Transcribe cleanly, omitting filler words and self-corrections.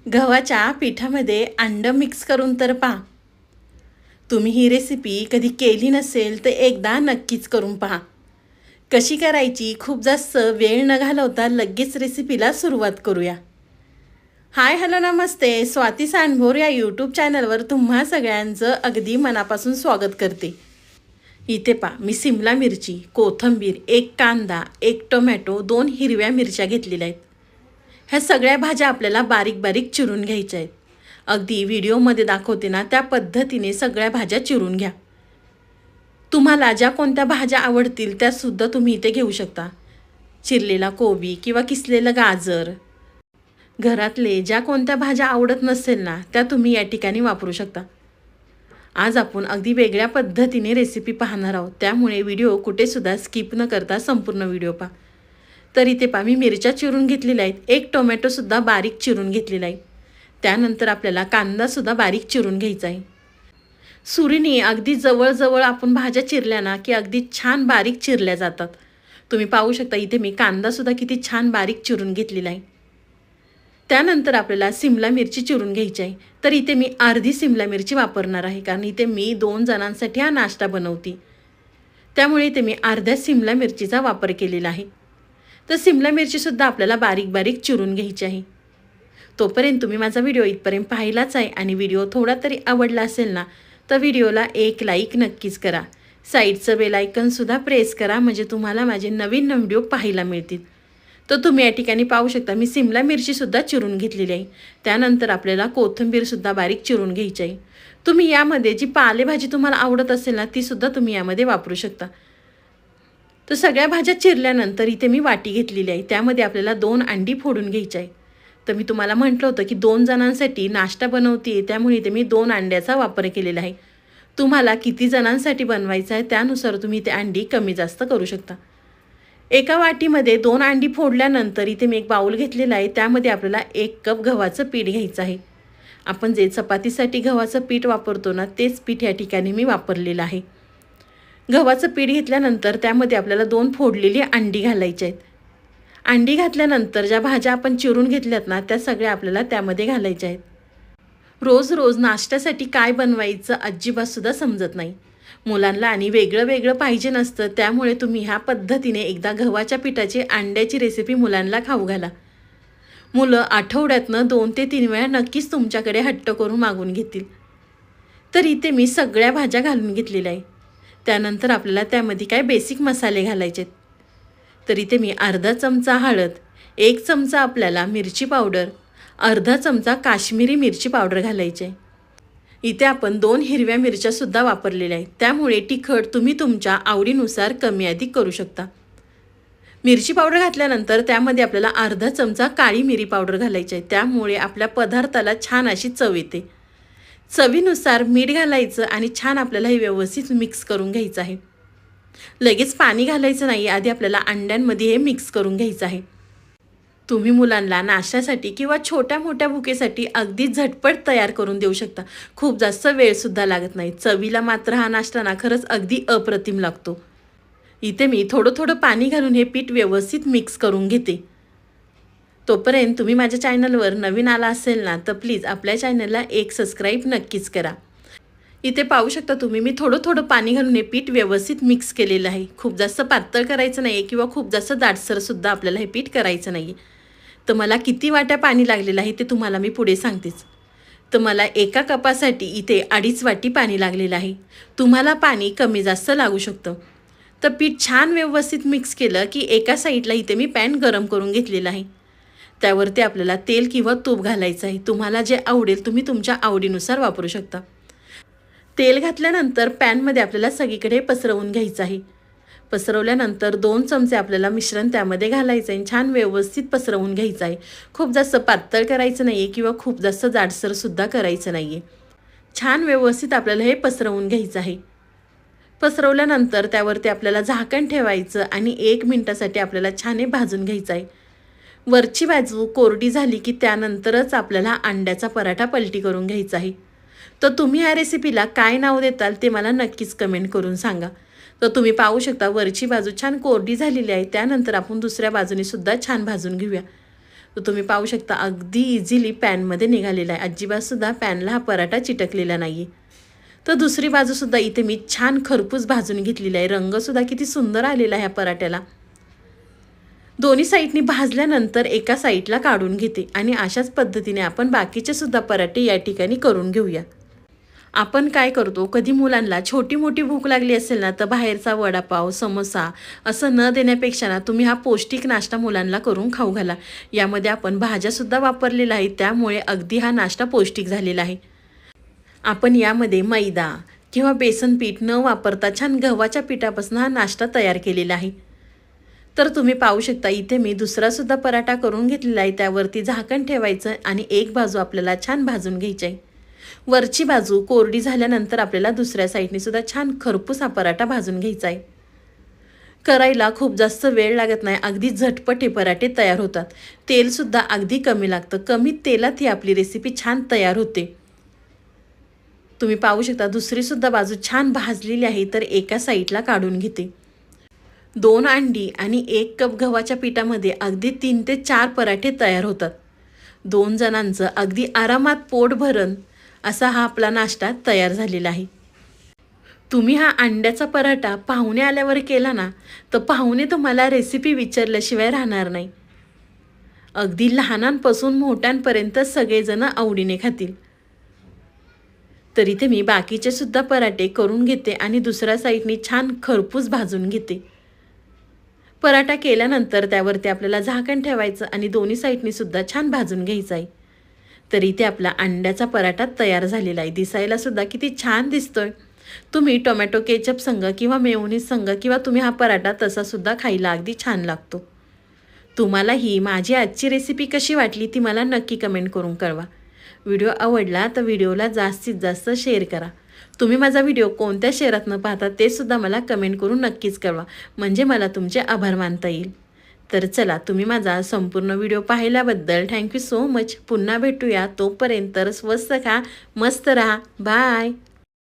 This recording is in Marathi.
गव्हाच्या पिठामध्ये अंड मिक्स करून तर पहा. तुम्ही ही रेसिपी कधी केली नसेल तर एकदा नक्कीच करून पहा. कशी करायची खूप जास्त वेळ न घालवता लगेच रेसिपीला सुरुवात करूया. हाय हॅलो नमस्ते, स्वाती सांडभोर या यूट्यूब चॅनलवर तुम्हा सगळ्यांचं अगदी मनापासून स्वागत करते. इथे पहा, मी सिमला मिरची, कोथिंबीर, एक कांदा, एक टोमॅटो, 2 हिरव्या मिरच्या घेतलेल्या आहेत. ह्या सगळ्या भाज्या आपल्याला बारीक बारीक चिरून घ्यायच्या आहेत. अगदी व्हिडिओमध्ये दाखवते ना त्या पद्धतीने सगळ्या भाज्या चिरून घ्या. तुम्हाला ज्या कोणत्या भाज्या आवडतील त्यासुद्धा तुम्ही इथे घेऊ शकता. चिरलेला कोबी किंवा किसलेलं गाजर, घरातले ज्या कोणत्या भाज्या आवडत नसेल ना त्या तुम्ही या ठिकाणी वापरू शकता. आज आपण अगदी वेगळ्या पद्धतीने रेसिपी पाहणार आहोत, त्यामुळे व्हिडिओ कुठेसुद्धा स्किप न करता संपूर्ण व्हिडिओ पहा. तर इथे पहा, मी मिरच्या चिरून घेतलेल्या आहेत, एक टोमॅटोसुद्धा बारीक चिरून घेतलेला आहे. त्यानंतर आपल्याला कांदासुद्धा बारीक चिरून घ्यायचा आहे. सुरीने अगदी जवळजवळ आपण भाज्या चिरल्या ना की अगदी छान बारीक चिरल्या जातात. तुम्ही पाहू शकता इथे मी कांदासुद्धा किती छान बारीक चिरून घेतलेला आहे. त्यानंतर आपल्याला सिमला मिरची चिरून घ्यायची आहे. तर इथे मी अर्धी सिमला मिरची वापरणार आहे, कारण इथे मी 2 जणांसाठी हा नाश्ता बनवते. त्यामुळे इथे मी अर्ध्या सिमला मिरचीचा वापर केलेला आहे. तर सिमला मिरचीसुद्धा आपल्याला बारीक बारीक चिरून घ्यायची आहे. तोपर्यंत तुम्ही माझा व्हिडिओ इथपर्यंत पाहिलाच आहे आणि व्हिडिओ थोडा तरी आवडला असेल ना तर व्हिडिओला एक लाईक नक्कीच करा. साईडचं बेल आयकॉनसुद्धा प्रेस करा, म्हणजे तुम्हाला माझे नवीन व्हिडिओ पाहायला मिळतील. तर तुम्ही या ठिकाणी पाहू शकता मी सिमला मिरचीसुद्धा चिरून घेतलेली आहे. त्यानंतर आपल्याला कोथिंबीरसुद्धा बारीक चिरून घ्यायची आहे. तुम्ही यामध्ये जी पालेभाजी तुम्हाला आवडत असेल ना तीसुद्धा तुम्ही यामध्ये वापरू शकता. तर सगळ्या भाज्या चिरल्यानंतर इथे मी वाटी घेतलेली आहे, त्यामध्ये आपल्याला 2 अंडी फोडून घ्यायची आहे. तर मी तुम्हाला म्हटलं होतं की 2 जणांसाठी नाश्ता बनवते, त्यामुळे इथे मी 2 अंड्याचा वापर केलेला आहे. तुम्हाला किती जणांसाठी बनवायचं आहे त्यानुसार तुम्ही ते अंडी कमी जास्त करू शकता. एका वाटीमध्ये 2 अंडी फोडल्यानंतर इथे मी एक बाउल घेतलेला आहे, त्यामध्ये आपल्याला 1 कप गव्हाचं पीठ घ्यायचं आहे. आपण जे चपातीसाठी गव्हाचं पीठ वापरतो ना तेच पीठ या ठिकाणी मी वापरलेलं आहे. गव्हाचं पीठ घेतल्यानंतर त्यामध्ये आपल्याला 2 फोडलेली अंडी घालायची आहेत. अंडी घातल्यानंतर ज्या भाज्या आपण चिरून घेतल्यात ना त्या सगळ्या आपल्याला त्यामध्ये घालायच्या आहेत. रोज रोज नाश्त्यासाठी काय बनवायचं अजिबातसुद्धा समजत नाही. मुलांना आणि वेगळं वेगळं पाहिजे नसतं, त्यामुळे तुम्ही ह्या पद्धतीने एकदा गव्हाच्या पिठाची अंड्याची रेसिपी मुलांना खाऊ घाला. मुलं आठवड्यातनं 2 ते 3 वेळा नक्कीच तुमच्याकडे हट्ट करून मागून घेतील. तर इथे मी सगळ्या भाज्या घालून घेतलेल्या आहे. त्यानंतर आपल्याला त्यामध्ये काय बेसिक मसाले घालायचे आहेत. तर इथे मी अर्धा चमचा हळद, 1 चमचा आपल्याला मिरची पावडर, अर्धा चमचा काश्मीरी मिरची पावडर घालायची आहे. इथे आपण 2 हिरव्या मिरच्यासुद्धा वापरलेल्या आहेत, त्यामुळे तिखट तुम्ही तुमच्या आवडीनुसार कमी अधिक करू शकता. मिरची पावडर घातल्यानंतर त्यामध्ये आपल्याला अर्धा चमचा काळी मिरी पावडर घालायची आहे, त्यामुळे आपल्या पदार्थाला छान अशी चव येते. चवीनुसार मीठ घालायचं आणि छान आपल्याला हे व्यवस्थित मिक्स करून घ्यायचं आहे. लगेच पाणी घालायचं नाही, आधी आपल्याला अंड्यांमध्ये हे मिक्स करून घ्यायचं आहे. तुम्ही मुलांना नाश्त्यासाठी किंवा छोट्या मोठ्या भुकेसाठी अगदी झटपट तयार करून देऊ शकता. खूप जास्त वेळसुद्धा लागत नाही. चवीला मात्र हा नाश्ता ना खरंच अगदी अप्रतिम लागतो. इथे मी थोडं थोडं पाणी घालून हे पीठ व्यवस्थित मिक्स करून घेते. तोपर्यंत तुम्ही माझ्या चॅनलवर नवीन आला असेल ना तर प्लीज आपल्या चॅनलला एक सबस्क्राईब नक्कीच करा. इथे पाहू शकता तुम्ही मी थोडं थोडं पाणी घालून हे पीठ व्यवस्थित मिक्स केलेलं आहे. खूप जास्त पातळ करायचं नाही आहे किंवा खूप जास्त दाटसरसुद्धा आपल्याला हे पीठ करायचं नाही आहे. तर मला किती वाट्या पाणी लागलेलं आहे ते तुम्हाला मी पुढे सांगतेच. तर मला एका कपासाठी इथे 2.5 वाटी पाणी लागलेलं आहे. तुम्हाला पाणी कमी जास्त लागू शकतं. तर पीठ छान व्यवस्थित मिक्स केलं की एका साईडला इथे मी पॅन गरम करून घेतलेलं आहे. त्यावरती आपल्याला तेल किंवा तूप घालायचं आहे. तुम्हाला जे आवडेल तुम्ही तुमच्या आवडीनुसार वापरू शकता. तेल घातल्यानंतर पॅनमध्ये आपल्याला सगळीकडे पसरवून घ्यायचं आहे. पसरवल्यानंतर 2 चमचे आपल्याला मिश्रण त्यामध्ये घालायचं आहे, छान व्यवस्थित पसरवून घ्यायचं आहे. खूप जास्त पातळ करायचं नाही आहे किंवा खूप जास्त जाडसरसुद्धा करायचं नाही आहे. छान व्यवस्थित आपल्याला हे पसरवून घ्यायचं आहे. पसरवल्यानंतर त्यावरती आपल्याला झाकण ठेवायचं आणि 1 मिनिटासाठी आपल्याला छान हे भाजून घ्यायचं आहे. वरची बाजू कोरडी झाली की त्यानंतरच आपल्याला अंड्याचा पराठा पलटी करून घ्यायचा आहे. तर तुम्ही या रेसिपीला काय नाव देताल ते मला नक्कीच कमेंट करून सांगा. तर तुम्ही पाहू शकता वरची बाजू छान कोरडी झालेली आहे. त्यानंतर आपण दुसऱ्या बाजूने सुद्धा छान भाजून घेऊया. तर तुम्ही पाहू शकता अगदी इझिली पॅनमध्ये निघालेला आहे. अजिबातसुद्धा पॅनला हा पराठा चिटकलेला नाही आहे. तर दुसरी बाजूसुद्धा इथे मी छान खरपूस भाजून घेतलेली आहे. रंगसुद्धा किती सुंदर आलेला आहे ह्या पराठ्याला. दोन्ही साईडनी भाजल्यानंतर एका साईडला काढून घेते आणि अशाच पद्धतीने आपण बाकीचे सुद्धा पराठे या ठिकाणी करून घेऊया. आपण काय करतो, कधी मुलांना छोटी मोठी भूक लागली असेल ना, तर बाहेरचा वडापाव, समोसा असं न देण्यापेक्षा ना तुम्ही हा पौष्टिक नाश्ता मुलांना करून खाऊ घाला. यामध्ये आपण भाज्यासुद्धा वापरलेल्या आहेत, त्यामुळे अगदी हा नाश्ता पौष्टिक झालेला आहे. आपण यामध्ये मैदा किंवा बेसन पीठ न वापरता छान गव्हाच्या पिठापासून हा नाश्ता तयार केलेला आहे. तर तुम्ही पाहू शकता इथे मी दुसरासुद्धा पराठा करून घेतलेला आहे. त्यावरती झाकण ठेवायचं आणि एक बाजू आपल्याला छान भाजून घ्यायची आहे. वरची बाजू कोरडी झाल्यानंतर आपल्याला दुसऱ्या साईडने सुद्धा छान खरपूस हा पराठा भाजून घ्यायचा आहे. करायला खूप जास्त वेळ लागत नाही, अगदी झटपट हे पराठे तयार होतात. तेलसुद्धा अगदी कमी लागतं. कमी तेलात ही आपली रेसिपी छान तयार होते. तुम्ही पाहू शकता दुसरीसुद्धा बाजू छान भाजलेली आहे. तर एका साईडला काढून घेते. 2 अंडी आणि 1 कप गव्हाच्या पिठामध्ये अगदी 3 ते 4 पराठे तयार होतात. 2 जणांचं अगदी आरामात पोट भरण असा हा आपला नाश्ता तयार झालेला आहे. तुम्ही हा अंड्याचा पराठा पाहुणे आल्यावर केला ना, तर पाहुणे तुम्हाला रेसिपी विचारल्याशिवाय राहणार नाही. अगदी लहानांपासून मोठ्यांपर्यंत सगळेजण आवडीने खातील. तर इथे मी बाकीचे सुद्धा पराठे करून घेते आणि दुसऱ्या साईडनी छान खरपूस भाजून घेते. पराठा केल्यानंतर त्यावरती आपल्याला झाकण ठेवायचं आणि दोन्ही साईडनी सुद्धा छान भाजून घ्यायचं आहे. तर इथे आपला अंड्याचा पराठा तयार झालेला आहे. दिसायला सुद्धा किती छान दिसतोय. तुम्ही टोमॅटो केचप संग किंवा मेयोनीज संग किंवा तुम्ही हा पराठा तसा सुद्धा खायला अगदी छान लागतो. तुम्हाला ही माझी आजची रेसिपी कशी वाटली ती मला नक्की कमेंट करून कळवा. व्हिडिओ आवडला तर व्हिडिओला जास्तीत जास्त शेअर करा. तुम्ही माझा व्हिडिओ कोणत्या शहरातनं पाहता ते सुद्धा मला कमेंट करून नक्कीच कळवा, म्हणजे मला तुमचे आभार मानता येईल. तर चला, तुम्ही माझा संपूर्ण व्हिडिओ पाहिल्याबद्दल थँक्यू सो मच. पुन्हा भेटूया. तोपर्यंत स्वस्त खा, मस्त राहा. बाय.